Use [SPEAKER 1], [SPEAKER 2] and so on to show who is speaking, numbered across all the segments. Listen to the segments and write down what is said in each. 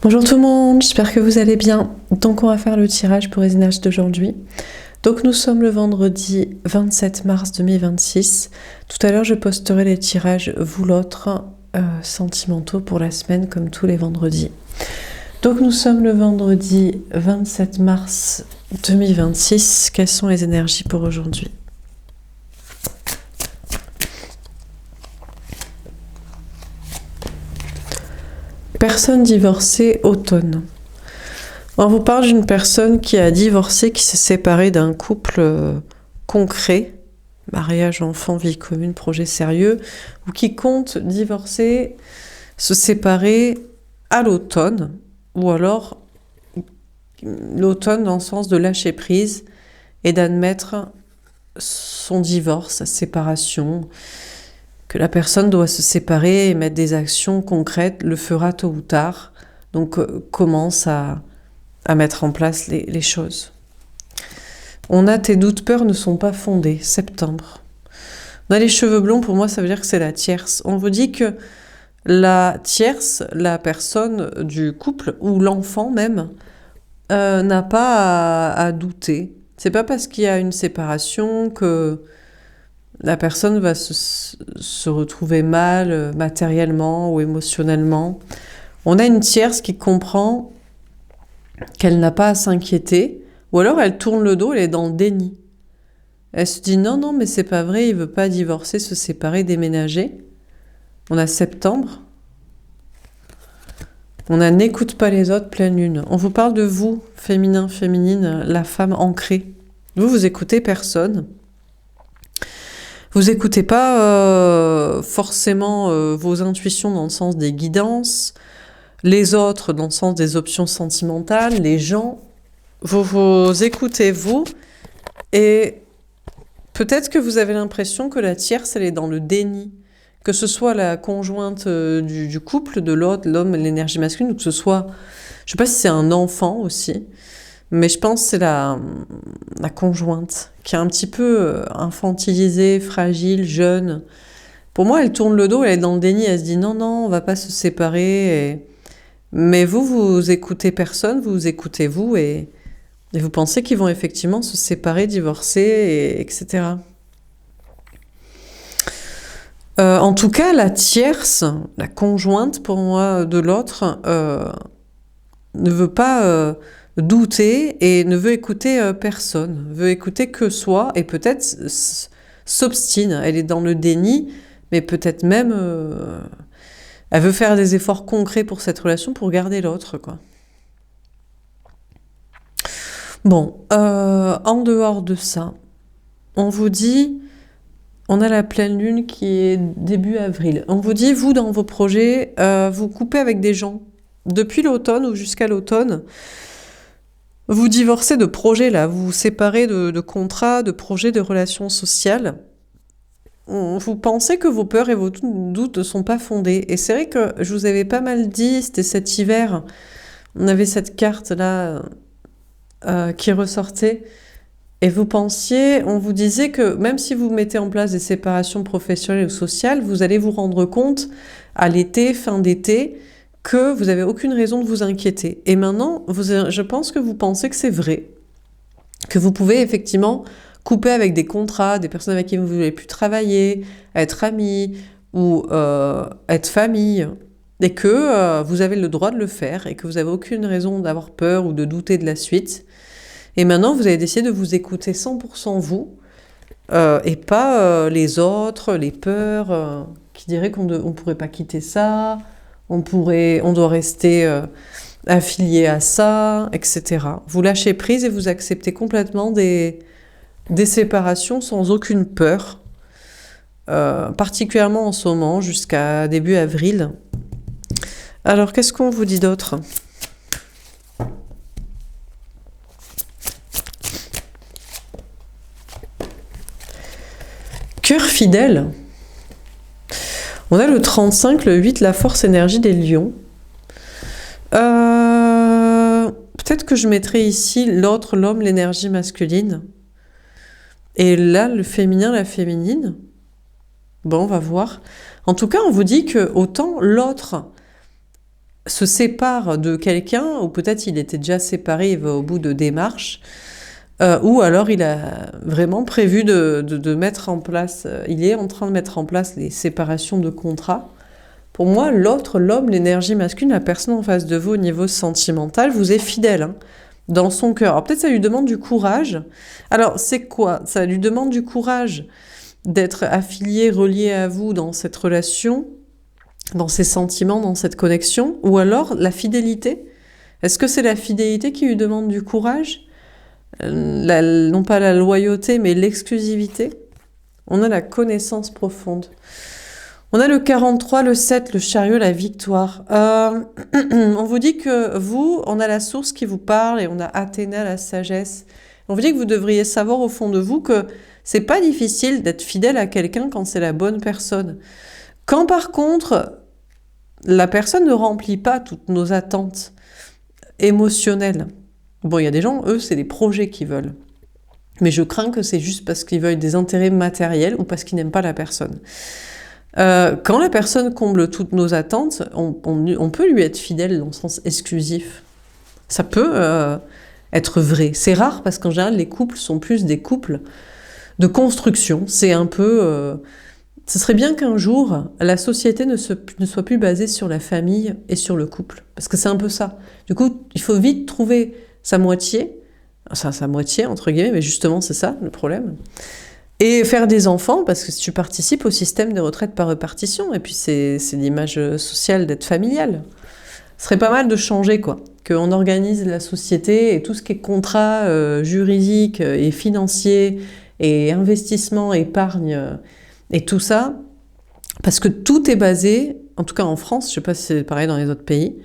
[SPEAKER 1] Bonjour tout le monde, j'espère que vous allez bien. Donc on va faire le tirage pour les énergies d'aujourd'hui. Donc nous sommes le vendredi 27 mars 2026. Tout à l'heure je posterai les tirages vous l'autre sentimentaux pour la semaine comme tous les vendredis. Donc nous sommes le vendredi 27 mars 2026. Quelles sont les énergies pour aujourd'hui ? Personne divorcée, automne. On vous parle d'une personne qui a divorcé, qui s'est séparée d'un couple concret, mariage, enfant, vie commune, projet sérieux, ou qui compte divorcer, se séparer à l'automne, ou alors l'automne dans le sens de lâcher prise et d'admettre son divorce, sa séparation, que la personne doit se séparer et mettre des actions concrètes, le fera tôt ou tard, donc commence à mettre en place les choses. On a tes doutes, peurs ne sont pas fondés, septembre. On a les cheveux blonds, pour moi ça veut dire que c'est la tierce. On vous dit que la tierce, la personne du couple, ou l'enfant même, n'a pas à douter. C'est pas parce qu'il y a une séparation que la personne va se retrouver mal matériellement ou émotionnellement. On a une tierce qui comprend qu'elle n'a pas à s'inquiéter, ou alors elle tourne le dos, elle est dans le déni. Elle se dit non, mais c'est pas vrai, il veut pas divorcer, se séparer, déménager. On a septembre. On a n'écoute pas les autres, pleine lune. On vous parle de vous, féminin, féminine, la femme ancrée. Vous écoutez personne. Vous écoutez pas forcément vos intuitions dans le sens des guidances, les autres dans le sens des options sentimentales, les gens. Vous écoutez vous, et peut-être que vous avez l'impression que la tierce, elle est dans le déni. Que ce soit la conjointe du couple, de l'autre, l'homme, l'énergie masculine, ou que ce soit, je sais pas si c'est un enfant aussi, mais je pense que c'est la conjointe qui est un petit peu infantilisée, fragile, jeune. Pour moi, elle tourne le dos, elle est dans le déni, elle se dit non, on va pas se séparer. Mais vous écoutez personne, vous écoutez vous, et vous pensez qu'ils vont effectivement se séparer, divorcer, etc. En tout cas, la tierce, la conjointe pour moi de l'autre, ne veut pas douter et ne veut écouter personne, veut écouter que soi, et peut-être s'obstine. Elle est dans le déni, mais peut-être même elle veut faire des efforts concrets pour cette relation pour garder l'autre, quoi. Bon, en dehors de ça, on vous dit, on a la pleine lune qui est début avril. On vous dit, vous, dans vos projets, vous coupez avec des gens. Depuis l'automne ou jusqu'à l'automne, vous divorcez de projets, là. Vous vous séparez de contrats, de projets, de relations sociales. Vous pensez que vos peurs et vos doutes ne sont pas fondés. Et c'est vrai que je vous avais pas mal dit, c'était cet hiver, on avait cette carte-là qui ressortait. Et vous pensiez, on vous disait que même si vous mettez en place des séparations professionnelles ou sociales, vous allez vous rendre compte à l'été, fin d'été, que vous n'avez aucune raison de vous inquiéter. Et maintenant, je pense que vous pensez que c'est vrai, que vous pouvez effectivement couper avec des contrats, des personnes avec qui vous ne voulez plus travailler, être amis ou être famille, et que vous avez le droit de le faire et que vous n'avez aucune raison d'avoir peur ou de douter de la suite. Et maintenant, vous avez décidé de vous écouter 100% vous, et pas les autres, les peurs qui diraient qu'on ne pourrait pas quitter ça, on doit rester affilié à ça, etc. Vous lâchez prise et vous acceptez complètement des séparations sans aucune peur, particulièrement en ce moment, jusqu'à début avril. Alors, qu'est-ce qu'on vous dit d'autre ? Cœur fidèle. On a le 35, le 8, la force énergie des lions. Peut-être que je mettrai ici l'autre, l'homme, l'énergie masculine. Et là, le féminin, la féminine. Bon, on va voir. En tout cas, on vous dit que autant l'autre, se sépare de quelqu'un, ou peut-être il était déjà séparé, il va au bout de démarches, ou alors il a vraiment prévu de mettre en place, il est en train de mettre en place les séparations de contrats. Pour moi, l'autre, l'homme, l'énergie masculine, la personne en face de vous au niveau sentimental, vous est fidèle, hein, dans son cœur. Alors peut-être ça lui demande du courage. Alors c'est quoi? Ça lui demande du courage d'être affilié, relié à vous dans cette relation, dans ses sentiments, dans cette connexion, ou alors la fidélité. Est-ce que c'est la fidélité qui lui demande du courage? Non pas la loyauté, mais l'exclusivité. On a la connaissance profonde. On a le 43, le 7, le chariot, la victoire. On vous dit que vous, on a la source qui vous parle et on a Athéna, la sagesse. On vous dit que vous devriez savoir au fond de vous que c'est pas difficile d'être fidèle à quelqu'un quand c'est la bonne personne. Quand par contre, la personne ne remplit pas toutes nos attentes émotionnelles. Bon, il y a des gens, eux, c'est des projets qu'ils veulent. Mais je crains que c'est juste parce qu'ils veulent des intérêts matériels ou parce qu'ils n'aiment pas la personne. Quand la personne comble toutes nos attentes, on peut lui être fidèle dans le sens exclusif. Ça peut être vrai. C'est rare parce qu'en général, les couples sont plus des couples de construction. C'est un peu... ce serait bien qu'un jour, la société ne soit plus basée sur la famille et sur le couple. Parce que c'est un peu ça. Du coup, il faut vite trouver sa moitié, sa moitié entre guillemets, mais justement c'est ça le problème. Et faire des enfants, parce que tu participes au système des retraites par répartition, et puis c'est l'image sociale d'être familial. Ce serait pas mal de changer, quoi. Qu'on organise la société et tout ce qui est contrat juridique et financier, et investissement, épargne, et tout ça, parce que tout est basé, en tout cas en France, je sais pas si c'est pareil dans les autres pays,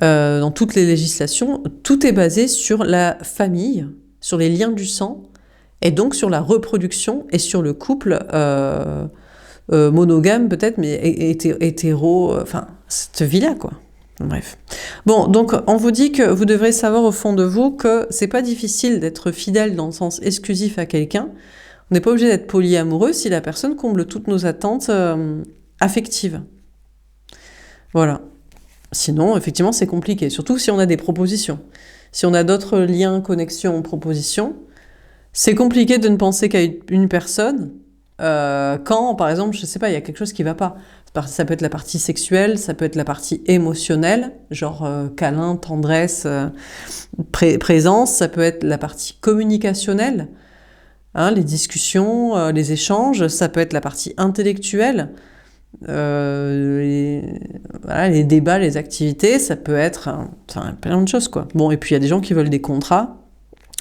[SPEAKER 1] dans toutes les législations, tout est basé sur la famille, sur les liens du sang, et donc sur la reproduction et sur le couple monogame peut-être, mais hétéro, enfin, cette vie-là, quoi. Bref. Bon, donc on vous dit que vous devrez savoir au fond de vous que c'est pas difficile d'être fidèle dans le sens exclusif à quelqu'un. On n'est pas obligé d'être polyamoureux si la personne comble toutes nos attentes affectives. Voilà. Sinon, effectivement, c'est compliqué, surtout si on a des propositions. Si on a d'autres liens, connexions, propositions, c'est compliqué de ne penser qu'à une personne quand, par exemple, je sais pas, il y a quelque chose qui va pas. Ça peut être la partie sexuelle, ça peut être la partie émotionnelle, genre câlin, tendresse, présence, ça peut être la partie communicationnelle, hein, les discussions, les échanges, ça peut être la partie intellectuelle, les débats, les activités, ça peut être plein de choses, quoi. Bon, et puis il y a des gens qui veulent des contrats.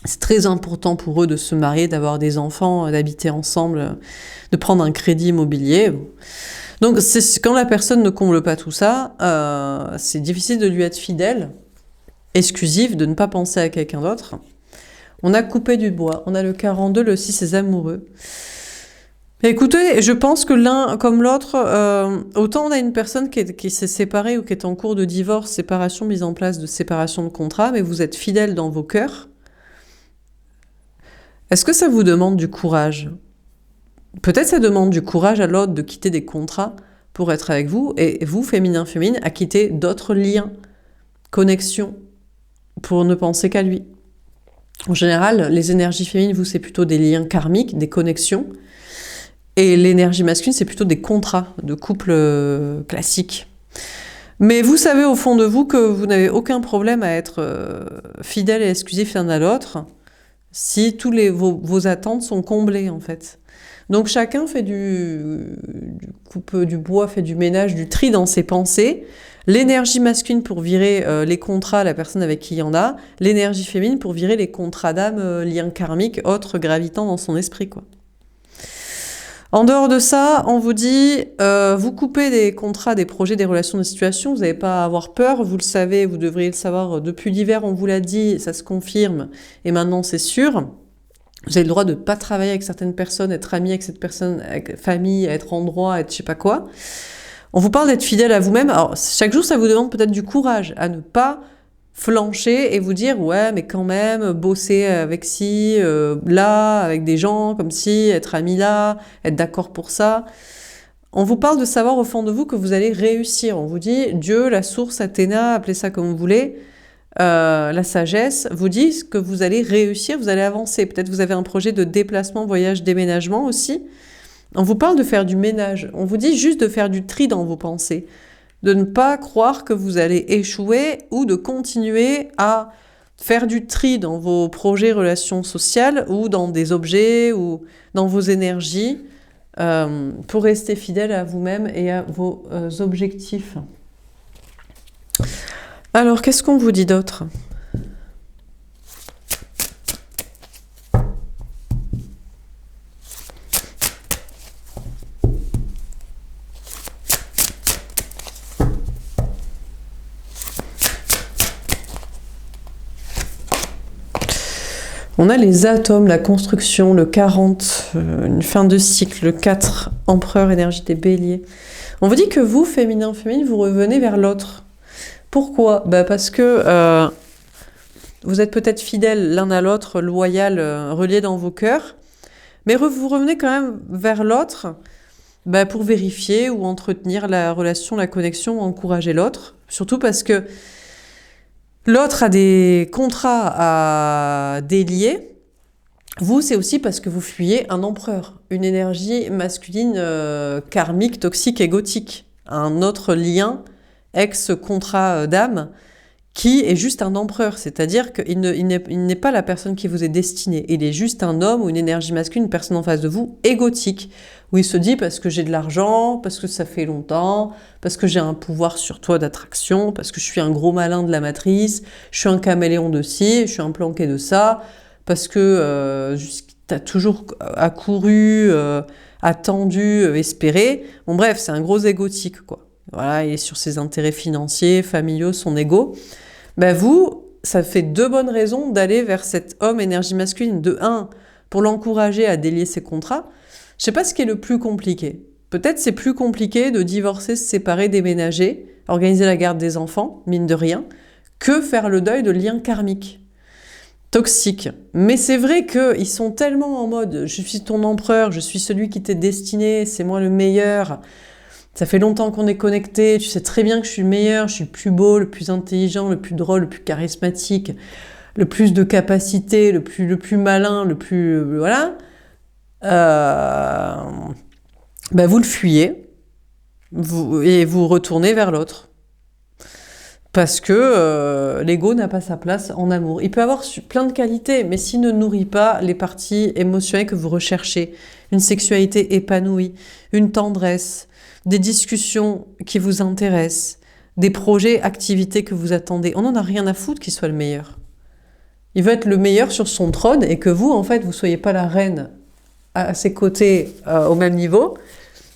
[SPEAKER 1] C'est très important pour eux de se marier, d'avoir des enfants, d'habiter ensemble, de prendre un crédit immobilier. Donc quand la personne ne comble pas tout ça, c'est difficile de lui être fidèle, exclusif, de ne pas penser à quelqu'un d'autre. On a coupé du bois, on a le 42, le 6, c'est amoureux. Écoutez, je pense que l'un comme l'autre, autant on a une personne qui s'est séparée ou qui est en cours de divorce, séparation, mise en place de séparation de contrat, mais vous êtes fidèle dans vos cœurs. Est-ce que ça vous demande du courage? Peut-être ça demande du courage à l'autre de quitter des contrats pour être avec vous, et vous, féminin, féminine, à quitter d'autres liens, connexions, pour ne penser qu'à lui. En général, les énergies féminines, vous, c'est plutôt des liens karmiques, des connexions, et l'énergie masculine, c'est plutôt des contrats de couple classiques. Mais vous savez au fond de vous que vous n'avez aucun problème à être fidèle et exclusif l'un à l'autre, si vos attentes sont comblées, en fait. Donc chacun fait coupe du bois, fait du ménage, du tri dans ses pensées. L'énergie masculine pour virer les contrats, la personne avec qui il y en a. L'énergie féminine pour virer les contrats d'âme, liens karmiques, autres gravitant dans son esprit, quoi. En dehors de ça, on vous dit, vous coupez des contrats, des projets, des relations, des situations, vous n'avez pas à avoir peur, vous le savez, vous devriez le savoir depuis l'hiver, on vous l'a dit, ça se confirme, et maintenant c'est sûr. Vous avez le droit de ne pas travailler avec certaines personnes, être ami avec cette personne, avec famille, être en droit, être je sais pas quoi. On vous parle d'être fidèle à vous-même. Alors, chaque jour, ça vous demande peut-être du courage à ne pas flancher et vous dire ouais mais quand même bosser avec là avec des gens comme si être ami là, être d'accord pour ça. On vous parle de savoir au fond de vous que vous allez réussir. On vous dit, Dieu, la source, Athéna, appelez ça comme vous voulez, la sagesse, vous dit que vous allez réussir, vous allez avancer. Peut-être vous avez un projet de déplacement, voyage, déménagement aussi. On vous parle de faire du ménage. On vous dit juste de faire du tri dans vos pensées. De ne pas croire que vous allez échouer ou de continuer à faire du tri dans vos projets, relations sociales ou dans des objets ou dans vos énergies pour rester fidèle à vous-même et à vos objectifs. Alors, qu'est-ce qu'on vous dit d'autre ? On a les atomes, la construction, le 40, une fin de cycle, le 4, empereur, énergie des béliers. On vous dit que vous, féminin, vous revenez vers l'autre. Pourquoi ? Parce que vous êtes peut-être fidèles l'un à l'autre, loyal, reliés dans vos cœurs, mais vous revenez quand même vers l'autre pour vérifier ou entretenir la relation, la connexion, encourager l'autre. Surtout parce que l'autre a des contrats à délier. Vous, c'est aussi parce que vous fuyez un empereur, une énergie masculine karmique, toxique, égotique. Un autre lien, ex-contrat d'âme, qui est juste un empereur. C'est-à-dire qu'il n'est pas la personne qui vous est destinée. Il est juste un homme ou une énergie masculine, une personne en face de vous, égotique. Où il se dit parce que j'ai de l'argent, parce que ça fait longtemps, parce que j'ai un pouvoir sur toi d'attraction, parce que je suis un gros malin de la matrice, je suis un caméléon de ci, je suis un planqué de ça, parce que t'as toujours accouru, attendu, espéré. Bon bref, c'est un gros égotique, quoi. Voilà, il est sur ses intérêts financiers, familiaux, son ego. Vous, ça fait 2 bonnes raisons d'aller vers cet homme énergie masculine. De 1, pour l'encourager à délier ses contrats. Je sais pas ce qui est le plus compliqué. Peut-être c'est plus compliqué de divorcer, se séparer, déménager, organiser la garde des enfants, mine de rien, que faire le deuil de liens karmiques, toxiques. Mais c'est vrai qu'ils sont tellement en mode « je suis ton empereur, je suis celui qui t'est destiné, c'est moi le meilleur ». Ça fait longtemps qu'on est connectés, tu sais très bien que je suis le meilleur, je suis le plus beau, le plus intelligent, le plus drôle, le plus charismatique, le plus de capacité, le plus malin, le plus... voilà. Vous le fuyez et vous retournez vers l'autre. Parce que l'ego n'a pas sa place en amour. Il peut avoir plein de qualités, mais s'il ne nourrit pas les parties émotionnelles que vous recherchez, une sexualité épanouie, une tendresse, des discussions qui vous intéressent, des projets, activités que vous attendez, on n'en a rien à foutre qu'il soit le meilleur. Il veut être le meilleur sur son trône et que vous, en fait, vous ne soyez pas la reine à ses côtés au même niveau,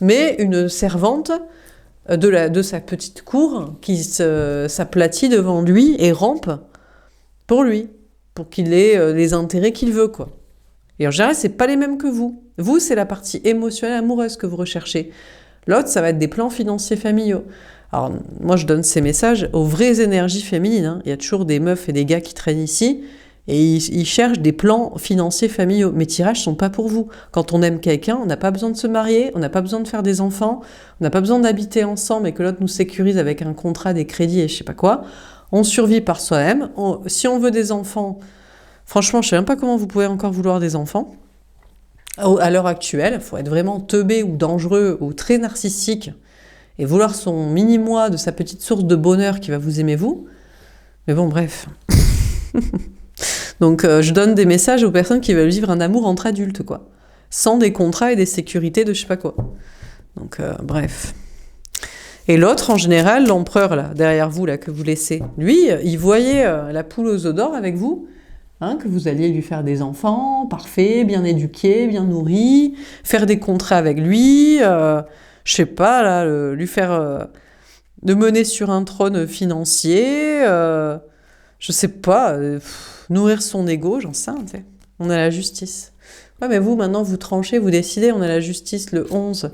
[SPEAKER 1] mais une servante de sa petite cour qui s'aplatit devant lui et rampe pour lui, pour qu'il ait les intérêts qu'il veut, quoi. Et en général, c'est pas les mêmes que vous. Vous, c'est la partie émotionnelle, amoureuse que vous recherchez. L'autre, ça va être des plans financiers familiaux. Alors, moi, je donne ces messages aux vraies énergies féminines, hein. Il y a toujours des meufs et des gars qui traînent ici, et ils cherchent des plans financiers familiaux. Mes tirages sont pas pour vous. Quand on aime quelqu'un, on n'a pas besoin de se marier, on n'a pas besoin de faire des enfants, on n'a pas besoin d'habiter ensemble et que l'autre nous sécurise avec un contrat, des crédits et je sais pas quoi. On survit par soi-même. Si on veut des enfants, franchement, je sais même pas comment vous pouvez encore vouloir des enfants. À l'heure actuelle, il faut être vraiment teubé ou dangereux ou très narcissique et vouloir son mini-moi de sa petite source de bonheur qui va vous aimer vous. Mais bon, bref. Donc, je donne des messages aux personnes qui veulent vivre un amour entre adultes, quoi. Sans des contrats et des sécurités de je sais pas quoi. Donc, bref. Et l'autre, en général, l'empereur, là, derrière vous, là, que vous laissez, lui, il voyait la poule aux œufs d'or avec vous, hein, que vous alliez lui faire des enfants, parfaits, bien éduqués, bien nourris, faire des contrats avec lui, je sais pas, là, lui faire... de mener sur un trône financier, je sais pas... nourrir son ego, j'en sais, tu sais. On a la justice. Ouais, mais vous, maintenant, vous tranchez, vous décidez, on a la justice le 11.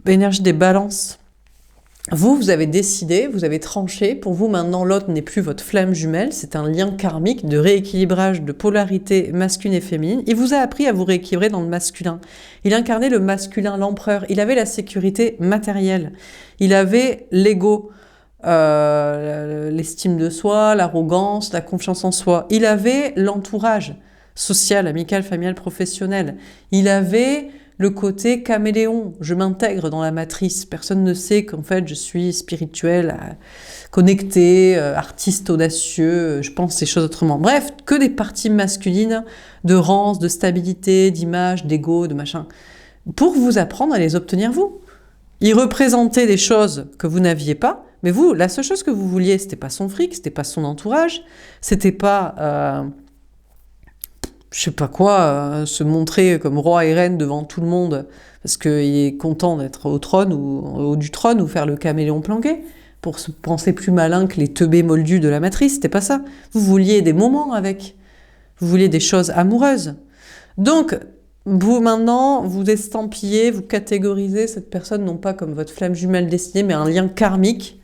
[SPEAKER 1] Énergie des balances. vous avez décidé, vous avez tranché, pour vous maintenant l'autre n'est plus votre flamme jumelle, c'est un lien karmique de rééquilibrage de polarité masculine et féminine. Il vous a appris à vous rééquilibrer dans le masculin. Il incarnait le masculin, l'empereur. Il avait la sécurité matérielle. Il avait l'ego, l'estime de soi, l'arrogance, la confiance en soi. Il avait l'entourage social, amical, familial, professionnel. Il avait le côté caméléon, je m'intègre dans la matrice. Personne ne sait qu'en fait je suis spirituel, connecté, artiste audacieux, je pense ces choses autrement. Bref, que des parties masculines de rance, de stabilité, d'image, d'ego, de machin, pour vous apprendre à les obtenir vous. Il représentait des choses que vous n'aviez pas, mais vous, la seule chose que vous vouliez, c'était pas son fric, c'était pas son entourage, c'était pas... je sais pas quoi, se montrer comme roi et reine devant tout le monde parce qu'il est content d'être au trône ou au haut du trône ou faire le caméléon planqué pour se penser plus malin que les teubés moldus de la matrice, c'était pas ça. Vous vouliez des moments avec, vous vouliez des choses amoureuses. Donc, vous maintenant, vous estampillez, vous catégorisez cette personne non pas comme votre flamme jumelle destinée, mais un lien karmique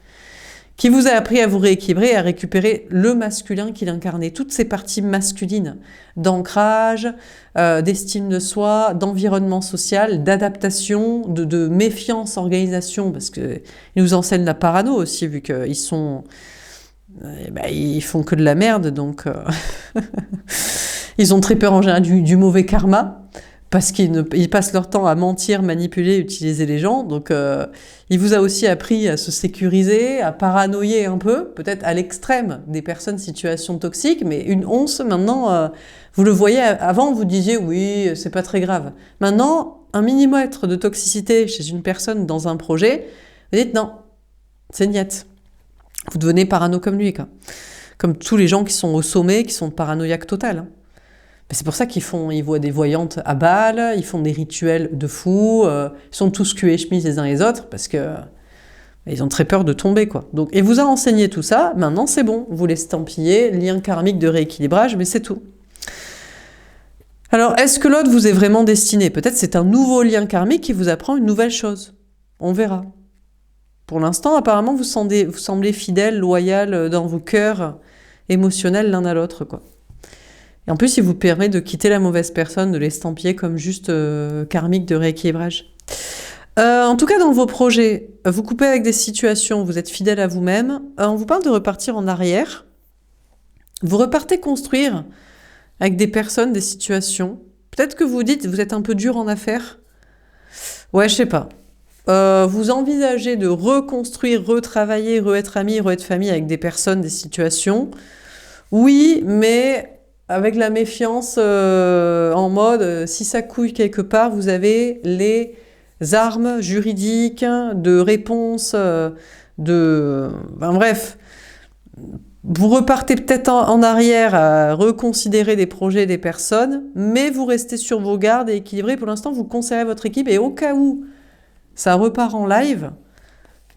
[SPEAKER 1] qui vous a appris à vous rééquilibrer et à récupérer le masculin qu'il incarnait, toutes ces parties masculines d'ancrage, d'estime de soi, d'environnement social, d'adaptation, de méfiance, organisation, parce qu'ils nous enseignent la parano aussi, vu qu'ils sont... ils font que de la merde, donc ils ont très peur en général du mauvais karma, parce qu'ils passent leur temps à mentir, manipuler, utiliser les gens. Donc, il vous a aussi appris à se sécuriser, à paranoïer un peu, peut-être à l'extrême des personnes situation toxiques, mais une once, maintenant, vous le voyez, avant, vous disiez, oui, c'est pas très grave. Maintenant, un millimètre de toxicité chez une personne dans un projet, vous dites, non, c'est niette. Vous devenez parano comme lui, quoi. Comme tous les gens qui sont au sommet, qui sont paranoïaques total, hein. C'est pour ça ils voient des voyantes à Bâle, ils font des rituels de fous, ils sont tous cul et chemise les uns les autres, parce que ils ont très peur de tomber, quoi. Donc, et vous a enseigné tout ça, maintenant c'est bon, vous l'estampillez, lien karmique de rééquilibrage, mais c'est tout. Alors, est-ce que l'autre vous est vraiment destiné? Peut-être c'est un nouveau lien karmique qui vous apprend une nouvelle chose. On verra. Pour l'instant, apparemment, vous semblez fidèle, loyal dans vos cœurs émotionnels l'un à l'autre, quoi. Et en plus, il vous permet de quitter la mauvaise personne, de l'estampiller comme juste karmique de rééquilibrage. En tout cas, dans vos projets, vous coupez avec des situations, vous êtes fidèle à vous-même. On vous parle de repartir en arrière. Vous repartez construire avec des personnes, des situations. Peut-être que vous dites, vous êtes un peu dur en affaires. Ouais, je sais pas. Vous envisagez de reconstruire, retravailler, re-être ami, re-être famille avec des personnes, des situations. Oui, mais avec la méfiance en mode, si ça couille quelque part, vous avez les armes juridiques de réponse, bref, vous repartez peut-être en arrière à reconsidérer des projets, des personnes, mais vous restez sur vos gardes et équilibré. Pour l'instant, vous conservez votre équipe et au cas où ça repart en live,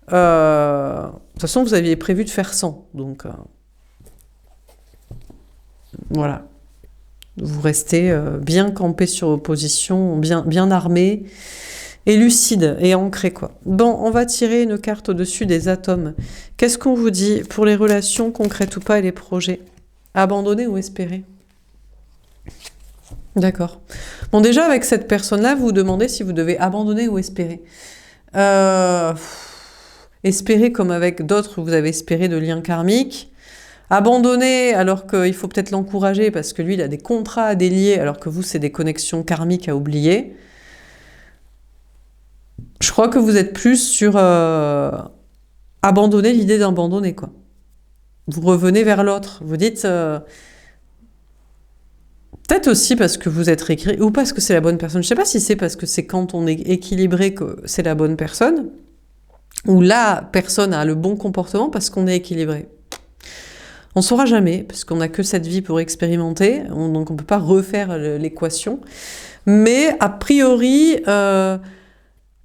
[SPEAKER 1] de toute façon, vous aviez prévu de faire 100, donc... voilà, vous restez bien campé sur vos positions, bien armé et lucide et ancré, quoi. Bon, on va tirer une carte au-dessus des atomes. Qu'est-ce qu'on vous dit pour les relations concrètes ou pas et les projets? Abandonner ou espérer? D'accord. Bon, déjà, avec cette personne-là, vous vous demandez si vous devez abandonner ou espérer. Espérer comme avec d'autres, vous avez espéré de liens karmiques. Abandonner alors qu'il faut peut-être l'encourager parce que lui, il a des contrats à délier alors que vous, c'est des connexions karmiques à oublier. Je crois que vous êtes plus sur abandonner l'idée d'abandonner, quoi. Vous revenez vers l'autre. Vous dites... peut-être aussi parce que vous êtes rééquilibré ou parce que c'est la bonne personne. Je ne sais pas si c'est parce que c'est quand on est équilibré que c'est la bonne personne ou la personne a le bon comportement parce qu'on est équilibré. On ne saura jamais, parce qu'on n'a que cette vie pour expérimenter, donc on ne peut pas refaire l'équation. Mais a priori,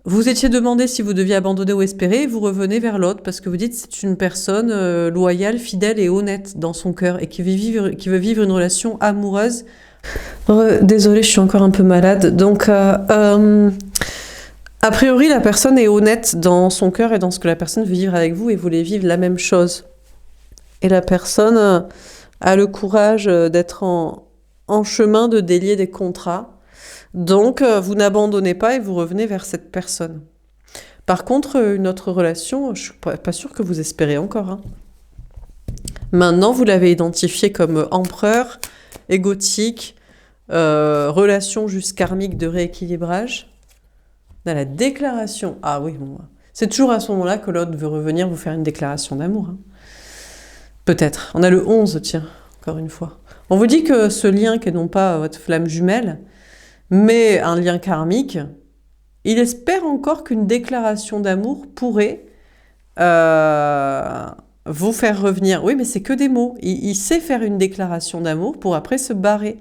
[SPEAKER 1] vous étiez demandé si vous deviez abandonner ou espérer, vous revenez vers l'autre, parce que vous dites que c'est une personne loyale, fidèle et honnête dans son cœur, et qui veut vivre une relation amoureuse. Désolée, je suis encore un peu malade. Donc, A priori, la personne est honnête dans son cœur et dans ce que la personne veut vivre avec vous et vous voulez vivre la même chose. Et la personne a le courage d'être en chemin de délier des contrats. Donc, vous n'abandonnez pas et vous revenez vers cette personne. Par contre, une autre relation, je suis pas sûre que vous espérez encore. Hein. Maintenant, vous l'avez identifié comme empereur, égotique, relation juste karmique de rééquilibrage. Dans la déclaration, ah oui, bon, c'est toujours à ce moment-là que l'autre veut revenir vous faire une déclaration d'amour. Hein. Peut-être. On a le 11, tiens, encore une fois. On vous dit que ce lien qui est non pas votre flamme jumelle, mais un lien karmique, il espère encore qu'une déclaration d'amour pourrait vous faire revenir. Oui, mais c'est que des mots. Il sait faire une déclaration d'amour pour après se barrer.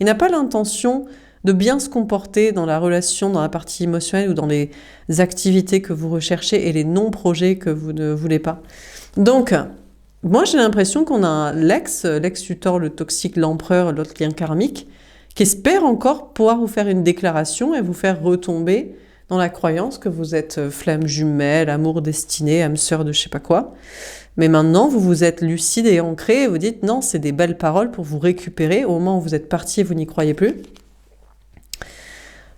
[SPEAKER 1] Il n'a pas l'intention de bien se comporter dans la relation, dans la partie émotionnelle ou dans les activités que vous recherchez et les non-projets que vous ne voulez pas. Donc, moi j'ai l'impression qu'on a l'ex-tutor, le toxique, l'empereur, l'autre lien karmique, qui espère encore pouvoir vous faire une déclaration et vous faire retomber dans la croyance que vous êtes flamme jumelle, amour destiné, âme sœur de je sais pas quoi. Mais maintenant, vous êtes lucide et ancré et vous dites non, c'est des belles paroles pour vous récupérer au moment où vous êtes parti et vous n'y croyez plus.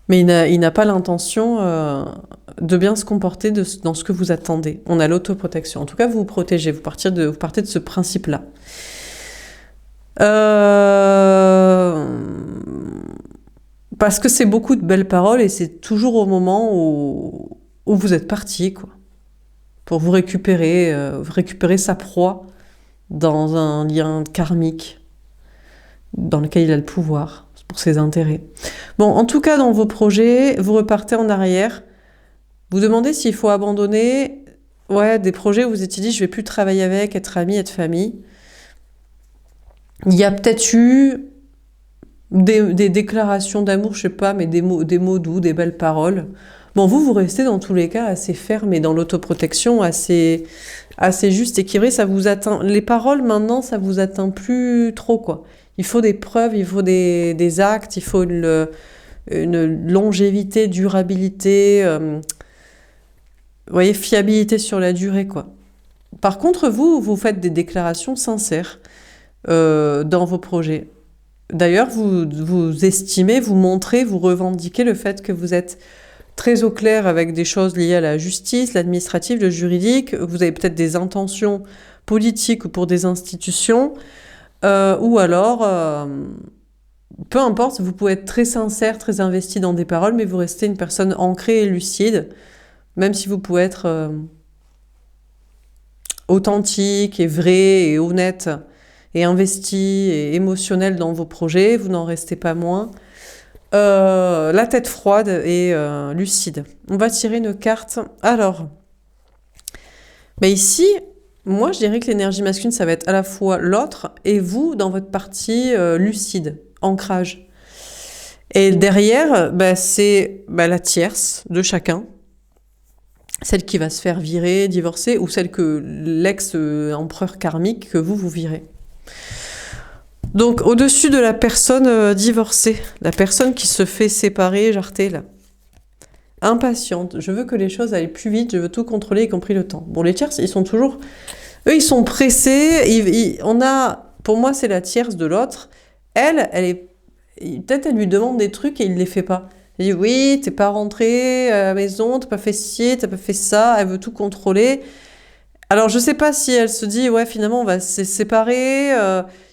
[SPEAKER 1] Mais il n'a pas l'intention de bien se comporter dans ce que vous attendez. On a l'autoprotection. En tout cas, vous vous protégez. Vous partez de ce principe-là. Parce que c'est beaucoup de belles paroles et c'est toujours au moment où vous êtes parti, quoi. Pour vous récupérer sa proie dans un lien karmique dans lequel il a le pouvoir. Pour ses intérêts. Bon, en tout cas, dans vos projets, vous repartez en arrière. Vous demandez s'il faut abandonner des projets où vous étiez dit je vais plus travailler avec, être ami, être famille. Il y a peut-être eu des déclarations d'amour, je sais pas, mais des mots doux, des belles paroles. Bon, vous restez dans tous les cas assez ferme et dans l'autoprotection, assez juste, équilibré. Ça vous atteint. Les paroles, maintenant, ça vous atteint plus trop, quoi. Il faut des preuves, il faut des actes, il faut une longévité, durabilité, fiabilité sur la durée, quoi. Par contre, vous faites des déclarations sincères dans vos projets. D'ailleurs, vous estimez, vous montrez, vous revendiquez le fait que vous êtes très au clair avec des choses liées à la justice, l'administratif, le juridique. Vous avez peut-être des intentions politiques ou pour des institutions. Ou alors, peu importe, vous pouvez être très sincère, très investi dans des paroles, mais vous restez une personne ancrée et lucide, même si vous pouvez être authentique et vrai et honnête et investi et émotionnel dans vos projets, vous n'en restez pas moins. La tête froide et lucide. On va tirer une carte. Alors, ici... Moi, je dirais que l'énergie masculine, ça va être à la fois l'autre et vous dans votre partie lucide, ancrage. Et derrière, c'est la tierce de chacun. Celle qui va se faire virer, divorcer, ou celle que l'ex-empereur karmique que vous virez. Donc, au-dessus de la personne divorcée, la personne qui se fait séparer, jarter, là. Impatiente, je veux que les choses aillent plus vite, je veux tout contrôler, y compris le temps. Bon, les tierces, ils sont toujours... Eux, ils sont pressés, pour moi, c'est la tierce de l'autre. Elle est... Peut-être elle lui demande des trucs et il les fait pas. Elle dit, oui, t'es pas rentré à la maison, t'as pas fait ci, t'as pas fait ça, elle veut tout contrôler. Alors, je sais pas si elle se dit, finalement, on va se séparer,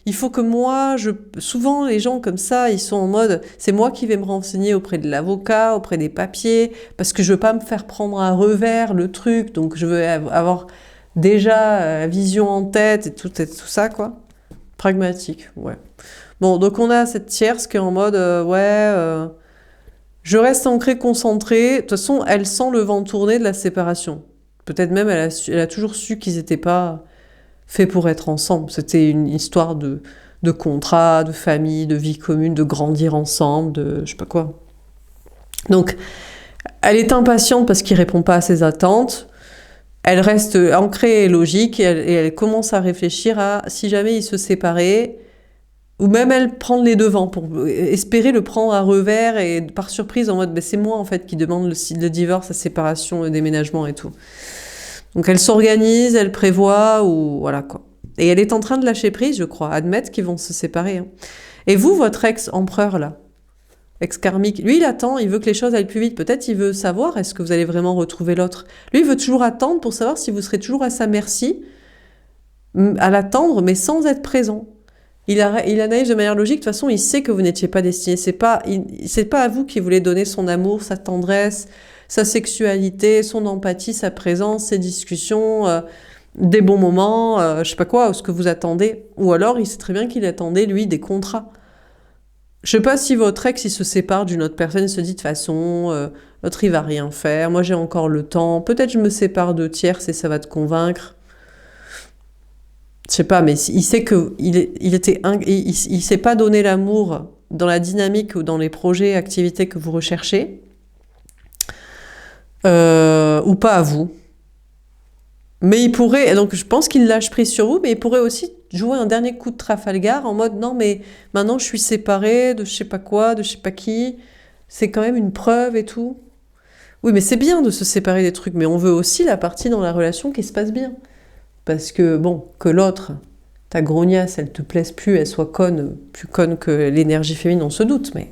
[SPEAKER 1] il faut que moi, souvent, les gens comme ça, ils sont en mode, c'est moi qui vais me renseigner auprès de l'avocat, auprès des papiers, parce que je veux pas me faire prendre à revers le truc, donc je veux avoir déjà la vision en tête et tout ça, quoi. Pragmatique, ouais. Bon, donc on a cette tierce qui est en mode, je reste ancrée, concentrée. De toute façon, elle sent le vent tourner de la séparation. Peut-être même elle a toujours su qu'ils n'étaient pas faits pour être ensemble. C'était une histoire de contrat, de famille, de vie commune, de grandir ensemble, de je sais pas quoi. Donc, elle est impatiente parce qu'il répond pas à ses attentes. Elle reste ancrée et logique et elle commence à réfléchir à si jamais ils se séparaient, ou même elle prendre les devants pour espérer le prendre à revers et par surprise en mode c'est moi en fait qui demande le divorce, la séparation, le déménagement et tout. Donc elle s'organise, elle prévoit ou voilà quoi. Et elle est en train de lâcher prise, je crois, admettre qu'ils vont se séparer. Hein. Et vous, votre ex-empereur là, ex-karmique, lui il attend, il veut que les choses aillent plus vite. Peut-être il veut savoir est-ce que vous allez vraiment retrouver l'autre. Lui il veut toujours attendre pour savoir si vous serez toujours à sa merci, à l'attendre mais sans être présent. Il analyse de manière logique, de toute façon, il sait que vous n'étiez pas destiné. C'est pas à vous qui voulez donner son amour, sa tendresse, sa sexualité, son empathie, sa présence, ses discussions, des bons moments, je sais pas quoi, ou ce que vous attendez. Ou alors, il sait très bien qu'il attendait, lui, des contrats. Je sais pas si votre ex, il se sépare d'une autre personne, il se dit de toute façon, l'autre, il va rien faire, moi j'ai encore le temps, peut-être je me sépare de tierces et ça va te convaincre. Je sais pas, mais il sait que il s'est pas donné l'amour dans la dynamique ou dans les projets, activités que vous recherchez, ou pas à vous. Mais il pourrait, et donc je pense qu'il lâche prise sur vous, mais il pourrait aussi jouer un dernier coup de Trafalgar en mode non, mais maintenant je suis séparée de je sais pas quoi, de je sais pas qui, c'est quand même une preuve et tout. Oui, mais c'est bien de se séparer des trucs, mais on veut aussi la partie dans la relation qui se passe bien. Parce que, bon, que l'autre, ta grognasse, elle te plaise plus, elle soit conne, plus conne que l'énergie féminine, on se doute, mais...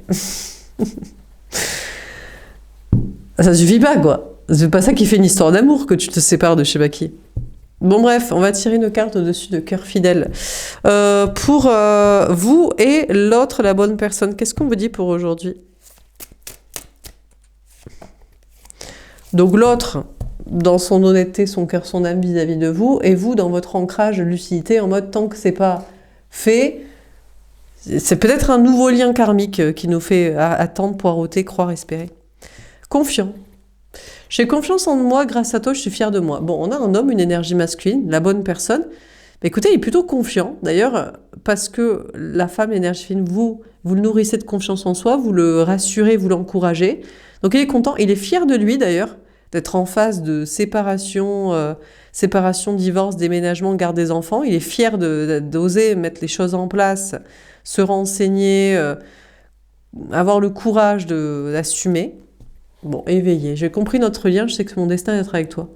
[SPEAKER 1] ça suffit pas, quoi. C'est pas ça qui fait une histoire d'amour, que tu te sépares de je sais pas qui. Bon, bref, on va tirer une carte au-dessus de cœur fidèle. Pour vous et l'autre, la bonne personne, qu'est-ce qu'on vous dit pour aujourd'hui? Donc l'autre... dans son honnêteté, son cœur, son âme vis-à-vis de vous, et vous dans votre ancrage de lucidité en mode tant que c'est pas fait, c'est peut-être un nouveau lien karmique qui nous fait attendre, poireauter, croire, espérer. Confiant. J'ai confiance en moi, grâce à toi, je suis fière de moi. Bon, on a un homme, une énergie masculine, la bonne personne. Mais écoutez, il est plutôt confiant, d'ailleurs, parce que la femme, l'énergie féminine, vous le nourrissez de confiance en soi, vous le rassurez, vous l'encouragez. Donc il est content, il est fier de lui d'ailleurs, d'être en phase de séparation, divorce, déménagement, garde des enfants. Il est fier d'oser mettre les choses en place, se renseigner, avoir le courage d'assumer. Bon, éveillé. J'ai compris notre lien, je sais que mon destin est d'être avec toi.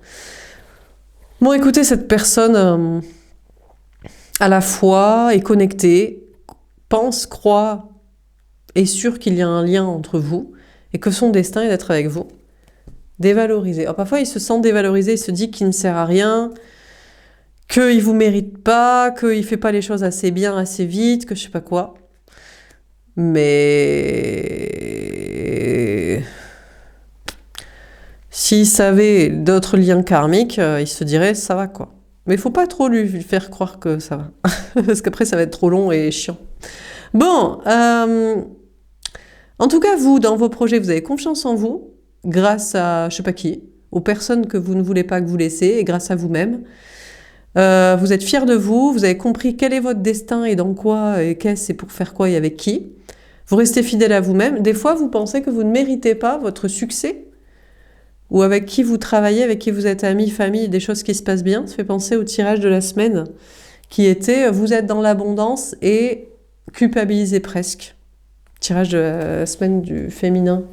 [SPEAKER 1] Bon, écoutez, cette personne, à la fois, est connectée, pense, croit, est sûre qu'il y a un lien entre vous, et que son destin est d'être avec vous. Dévalorisé. Alors, parfois, il se sent dévalorisé, il se dit qu'il ne sert à rien, qu'il ne vous mérite pas, qu'il ne fait pas les choses assez bien, assez vite, que je sais pas quoi. Mais s'il savait d'autres liens karmiques, il se dirait ça va quoi. Mais il faut pas trop lui faire croire que ça va. Parce qu'après, ça va être trop long et chiant. Bon, en tout cas, vous, dans vos projets, vous avez confiance en vous, grâce à je sais pas qui, aux personnes que vous ne voulez pas que vous laissez, et grâce à vous-même. Vous êtes fiers de vous, vous avez compris quel est votre destin et dans quoi, et qu'est-ce, et pour faire quoi et avec qui. Vous restez fidèle à vous-même. Des fois, vous pensez que vous ne méritez pas votre succès, ou avec qui vous travaillez, avec qui vous êtes amis, famille, des choses qui se passent bien. Ça fait penser au tirage de la semaine, qui était « Vous êtes dans l'abondance et culpabilisez presque ». Tirage de la semaine du féminin.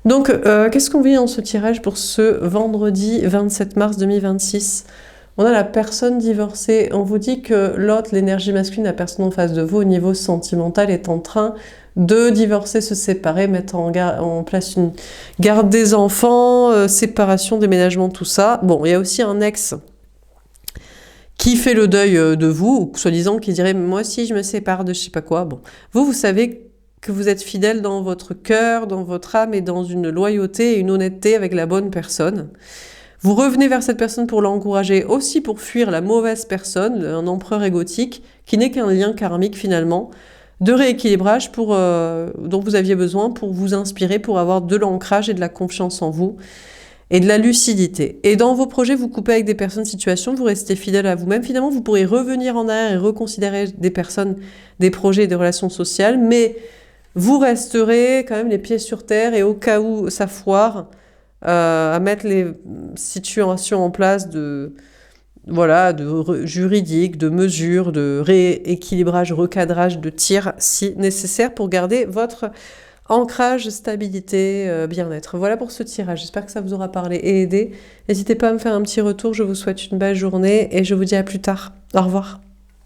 [SPEAKER 1] Donc, qu'est-ce qu'on vit dans ce tirage pour ce vendredi 27 mars 2026 ? On a la personne divorcée. On vous dit que l'autre, l'énergie masculine, la personne en face de vous, au niveau sentimental, est en train de divorcer, se séparer, mettre en place une garde des enfants, séparation, déménagement, tout ça. Bon, il y a aussi un ex qui fait le deuil de vous, ou soi-disant qui dirait « moi aussi, je me sépare de je sais pas quoi ». Bon, vous savez que vous êtes fidèle dans votre cœur, dans votre âme et dans une loyauté et une honnêteté avec la bonne personne. Vous revenez vers cette personne pour l'encourager, aussi pour fuir la mauvaise personne, un empereur égotique, qui n'est qu'un lien karmique finalement, de rééquilibrage dont vous aviez besoin pour vous inspirer, pour avoir de l'ancrage et de la confiance en vous, et de la lucidité. Et dans vos projets, vous coupez avec des personnes, situations, vous restez fidèle à vous-même. Finalement, vous pourrez revenir en arrière et reconsidérer des personnes, des projets, des relations sociales, mais vous resterez quand même les pieds sur terre et au cas où ça foire, à mettre les situations en place voilà, juridique, de mesures, de rééquilibrage, recadrage, de tir si nécessaire pour garder votre ancrage, stabilité, bien-être. Voilà pour ce tirage. J'espère que ça vous aura parlé et aidé. N'hésitez pas à me faire un petit retour. Je vous souhaite une belle journée et je vous dis à plus tard. Au revoir.